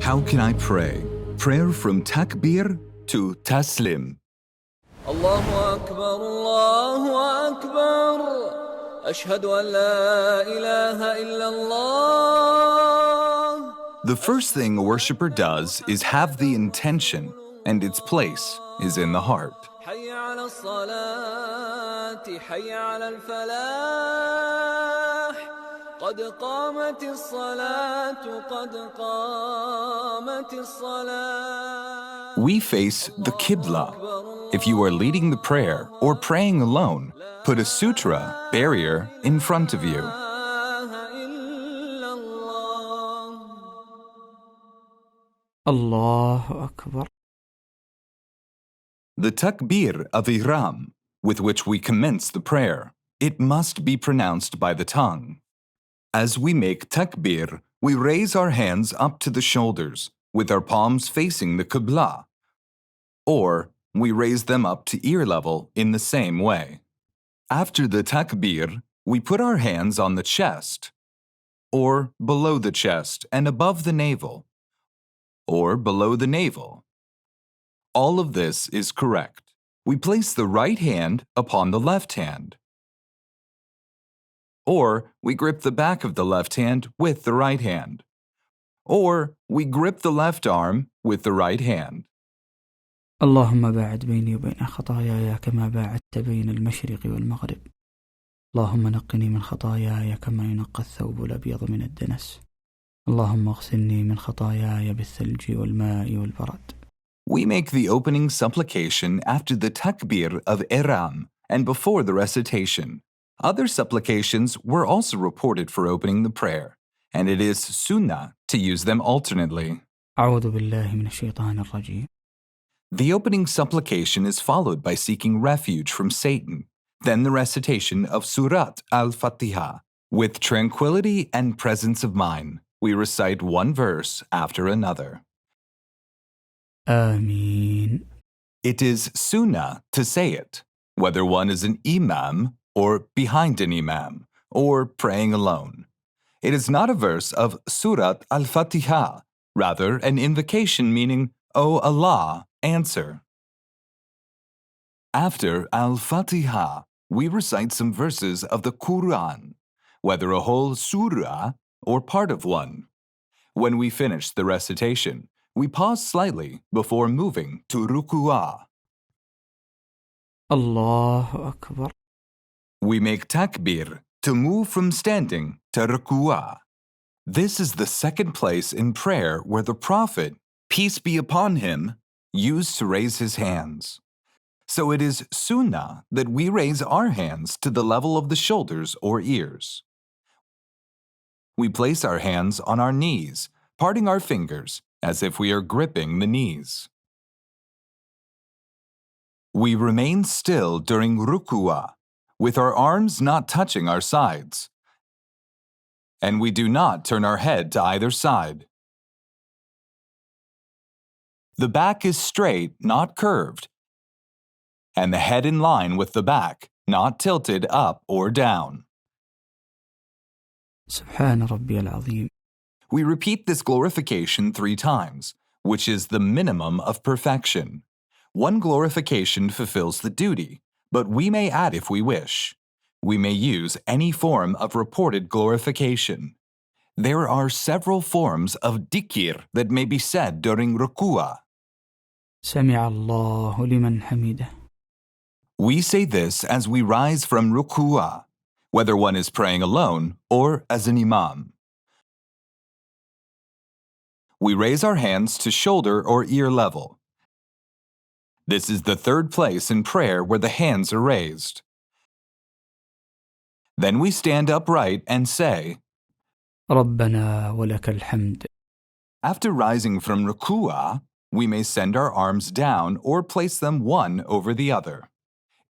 How can I pray? Prayer from Takbir to Taslim. Allahu Akbar, Allahu Akbar. Ashhadu an la ilaha illallah. The first thing a worshipper does is have the intention, and its place is in the heart. حي على الصلاة حي على الفلاح قد قامت الصلاة قد قامت الصلاة. We face the Qibla. If you are leading the prayer or praying alone, put a sutra, barrier, in front of you. Allahu Akbar. The Takbir of Ihram, with which we commence the prayer, it must be pronounced by the tongue. As we make Takbir, we raise our hands up to the shoulders, with our palms facing the Qibla, or we raise them up to ear level in the same way. After the Takbir, we put our hands on the chest, or below the chest and above the navel, or below the navel. All of this is correct. We place the right hand upon the left hand, or we grip the back of the left hand with the right hand, or we grip the left arm with the right hand. اللهم باعد بيني وبين خطاياي كما باعدت بين المشرق والمغرب. اللهم نقني من خطاياي كما ينقى الثوب الأبيض من الدنس. اللهم اغسلني من خطاياي بالثلج والماء والبرد. We make the opening supplication after the Takbir of Ihram and before the recitation. Other supplications were also reported for opening the prayer, and it is sunnah to use them alternately. أعوذ بالله من الشيطان الرجيم. The opening supplication is followed by seeking refuge from Satan, then the recitation of Surat al-Fatiha. With tranquility and presence of mind, we recite one verse after another. آمين. It is sunnah to say it, whether one is an imam or behind an imam, or praying alone. It is not a verse of Surat al-Fatiha, rather an invocation meaning, O Allah, answer. After al-Fatiha, we recite some verses of the Quran, whether a whole surah or part of one. When we finish the recitation, we pause slightly before moving to Ruku'ah. Allahu Akbar. We make Takbir to move from standing to Ruku'ah. This is the second place in prayer where the Prophet, peace be upon him, used to raise his hands. So it is sunnah that we raise our hands to the level of the shoulders or ears. We place our hands on our knees, parting our fingers as if we are gripping the knees. We remain still during Ruku'ah, with our arms not touching our sides, and we do not turn our head to either side. The back is straight, not curved, and the head in line with the back, not tilted up or down. سبحان ربي العظيم. We repeat this glorification 3 times, which is the minimum of perfection. One glorification fulfills the duty, but we may add if we wish. We may use any form of reported glorification. There are several forms of dhikr that may be said during Ruku'ah. سمع الله لمن حمده. We say this as we rise from Ruku'ah, whether one is praying alone or as an imam. We raise our hands to shoulder or ear level. This is the third place in prayer where the hands are raised. Then we stand upright and say, ربنا ولك الحمد. After rising from Ruku'ah, we may send our arms down or place them one over the other.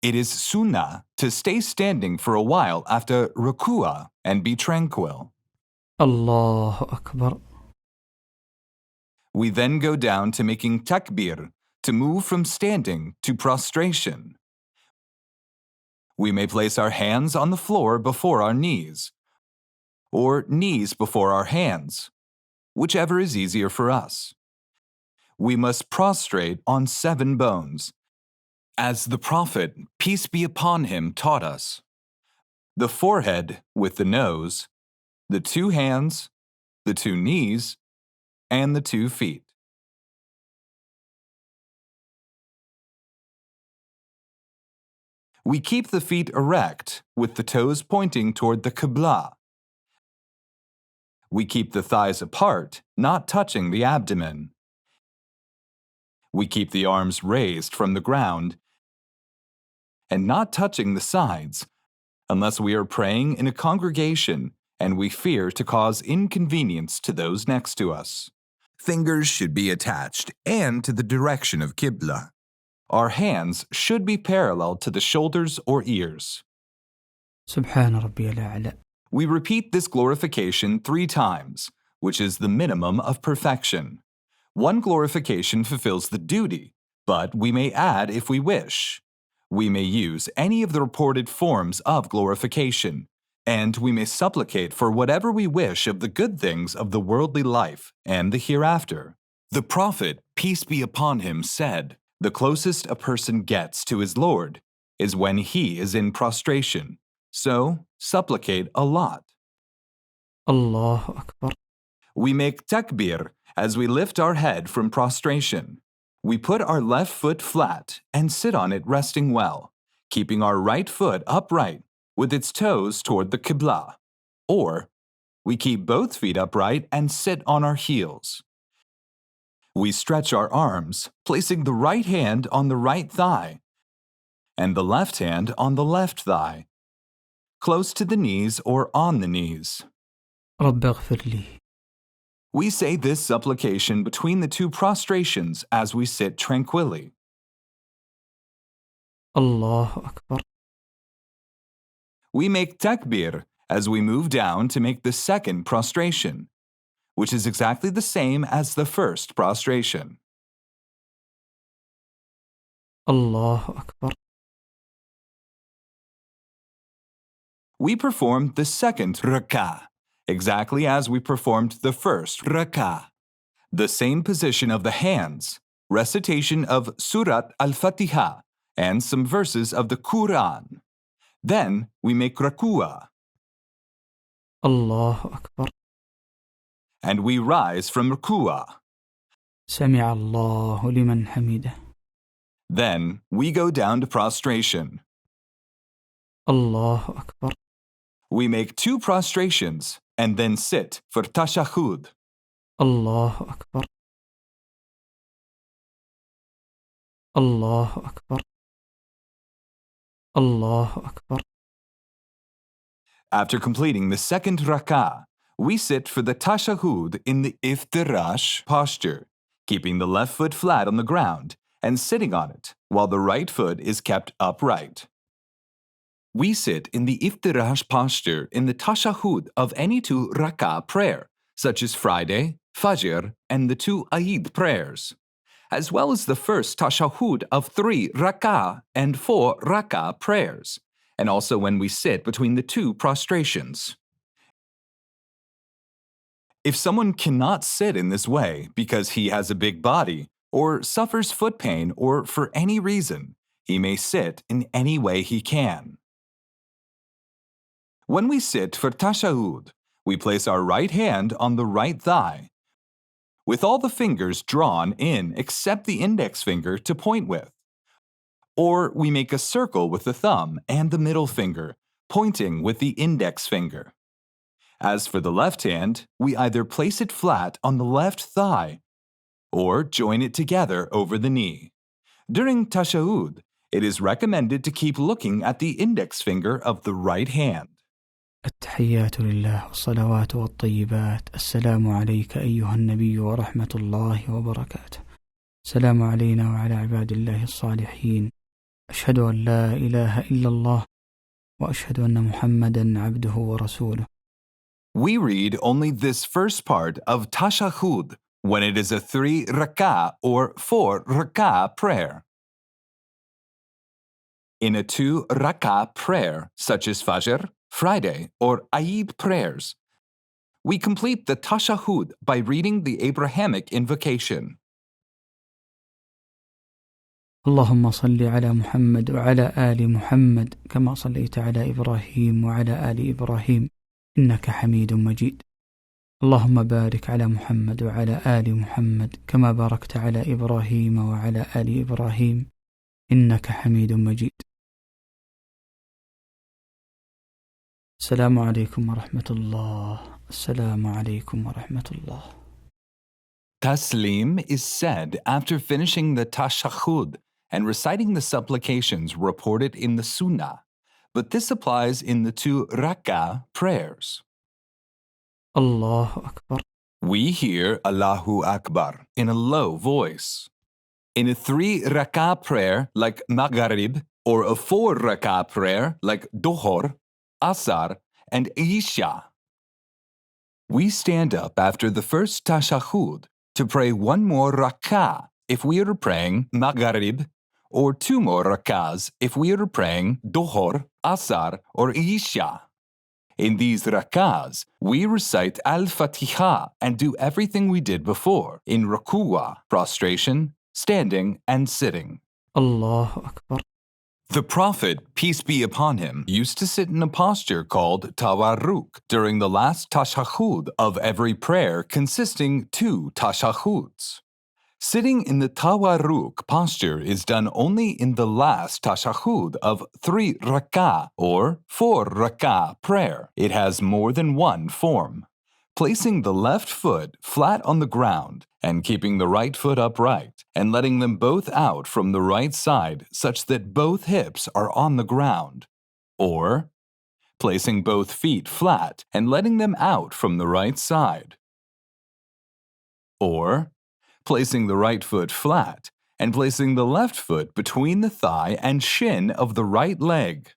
It is sunnah to stay standing for a while after Ruku'ah and be tranquil. Allahu Akbar. We then go down to making Takbir, to move from standing to prostration. We may place our hands on the floor before our knees, or knees before our hands, whichever is easier for us. We must prostrate on 7 bones, as the Prophet, peace be upon him, taught us: the forehead with the nose, the 2 hands, the 2 knees, and the 2 feet. We keep the feet erect with the toes pointing toward the Qibla. We keep the thighs apart, not touching the abdomen. We keep the arms raised from the ground and not touching the sides, unless we are praying in a congregation and we fear to cause inconvenience to those next to us. Fingers should be attached and to the direction of Qibla. Our hands should be parallel to the shoulders or ears. سبحان ربي الأعلى. We repeat this glorification 3 times, which is the minimum of perfection. One glorification fulfills the duty, but we may add if we wish. We may use any of the reported forms of glorification, and we may supplicate for whatever we wish of the good things of the worldly life and the hereafter. The Prophet, peace be upon him, said, "The closest a person gets to his Lord is when he is in prostration, so supplicate a lot." Allahu Akbar. We make takbir as we lift our head from prostration. We put our left foot flat and sit on it resting well, keeping our right foot upright with its toes toward the Qibla. Or, we keep both feet upright and sit on our heels. We stretch our arms, placing the right hand on the right thigh and the left hand on the left thigh, close to the knees or on the knees. رب اغفر لي. We say this supplication between the 2 prostrations as we sit tranquilly. Allahu Akbar. We make takbir as we move down to make the 2nd prostration, which is exactly the same as the 1st prostration. Allahu Akbar. We perform the 2nd rakah, exactly as we performed the 1st rakah. The same position of the hands, recitation of Surat al-Fatiha, and some verses of the Quran. Then we make Ruku, Allahu Akbar. and we rise from Ruku. سمع الله لمن حمده. Then we go down to prostration. Allahu Akbar. We make 2 prostrations and then sit for tashahhud. Allahu Akbar. Allahu Akbar. Allahu Akbar. After completing the 2nd rakah, we sit for the tashahhud in the iftirash posture, keeping the left foot flat on the ground and sitting on it while the right foot is kept upright. We sit in the iftirash posture in the tashahhud of any 2 rakah prayer, such as Friday, Fajr, and the 2 Eid prayers, as well as the first tashahhud of 3 rakah and 4 rakah prayers, and also when we sit between the 2 prostrations. If someone cannot sit in this way because he has a big body, or suffers foot pain, or for any reason, he may sit in any way he can. When we sit for tashahhud, we place our right hand on the right thigh, with all the fingers drawn in except the index finger to point with. Or we make a circle with the thumb and the middle finger, pointing with the index finger. As for the left hand, we either place it flat on the left thigh or join it together over the knee. During tashahhud, it is recommended to keep looking at the index finger of the right hand. التحيات لله والصلوات والطيبات. السلام عليك أيها النبي ورحمة الله وبركاته. السلام علينا وعلى عباد الله الصالحين. أشهد أن لا إله إلا الله وأشهد أن محمدا عبده ورسوله. We read only this first part of tashahhud when it is a 3 rakah or 4 rakah prayer. In a 2 rakah prayer, such as Fajr, Friday, or Eid prayers, we complete the tashahhud by reading the Abrahamic invocation. اللهم صل على محمد وعلى آل محمد كما صليت على إبراهيم وعلى آل إبراهيم إنك حميد مجيد. اللهم بارك على محمد وعلى آل محمد كما باركت على إبراهيم وعلى آل إبراهيم إنك حميد مجيد. السلام عليكم ورحمة الله. السلام عليكم ورحمة الله. Taslim is said after finishing the tashahhud and reciting the supplications reported in the sunnah, but this applies in the 2 rakah prayers. Allahu Akbar. We hear Allahu Akbar in a low voice. In a 3 rakah prayer like Maghrib or a 4 rakah prayer like Dhuhr, Asar, and Isha, we stand up after the first tashahhud to pray 1 more rakah if we are praying Maghrib, or 2 more rakahs if we are praying Dhuhr, Asar, or Isha. In these rakahs, we recite Al-Fatiha and do everything we did before in Ruku, prostration, standing, and sitting. Allahu Akbar. The Prophet, peace be upon him, used to sit in a posture called tawarruk during the last tashahhud of every prayer consisting 2 tashahhuds. Sitting in the tawarruk posture is done only in the last tashahhud of 3 rakah or 4 rakah prayer. It has more than 1 form. Placing the left foot flat on the ground and keeping the right foot upright and letting them both out from the right side such that both hips are on the ground. Or placing both feet flat and letting them out from the right side. Or placing the right foot flat and placing the left foot between the thigh and shin of the right leg.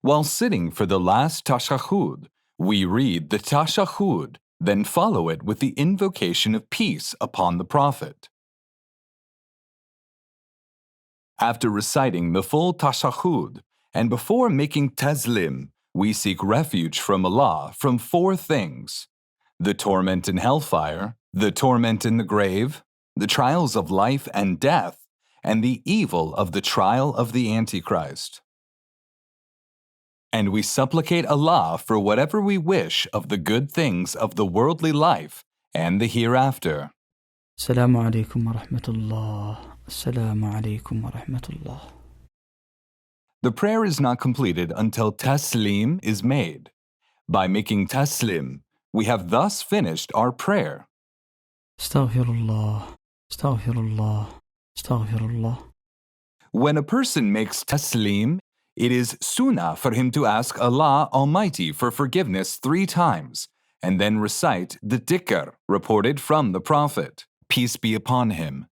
While sitting for the last tashahhud, we read the tashahhud, then follow it with the invocation of peace upon the Prophet. After reciting the full tashahhud, and before making taslim, we seek refuge from Allah from 4 things: the torment in hellfire, the torment in the grave, the trials of life and death, and the evil of the trial of the Antichrist. And we supplicate Allah for whatever we wish of the good things of the worldly life and the hereafter. Assalamu alaikum wa rahmatullah. Assalamu alaikum wa rahmatullah. The prayer is not completed until taslim is made. By making taslim, we have thus finished our prayer. Astaghfirullah, astaghfirullah, astaghfirullah. When a person makes taslim, it is sunnah for him to ask Allah Almighty for forgiveness 3 times, and then recite the dhikr reported from the Prophet, peace be upon him.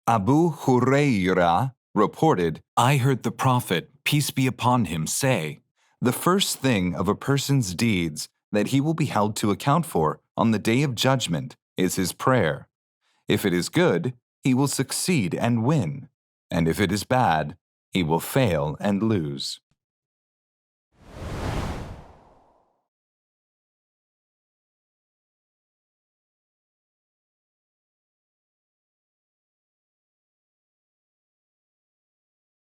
Abu Hurairah reported, I heard the Prophet, peace be upon him, say, the first thing of a person's deeds that he will be held to account for on the day of judgment is his prayer. If it is good, he will succeed and win, and if it is bad, he will fail and lose.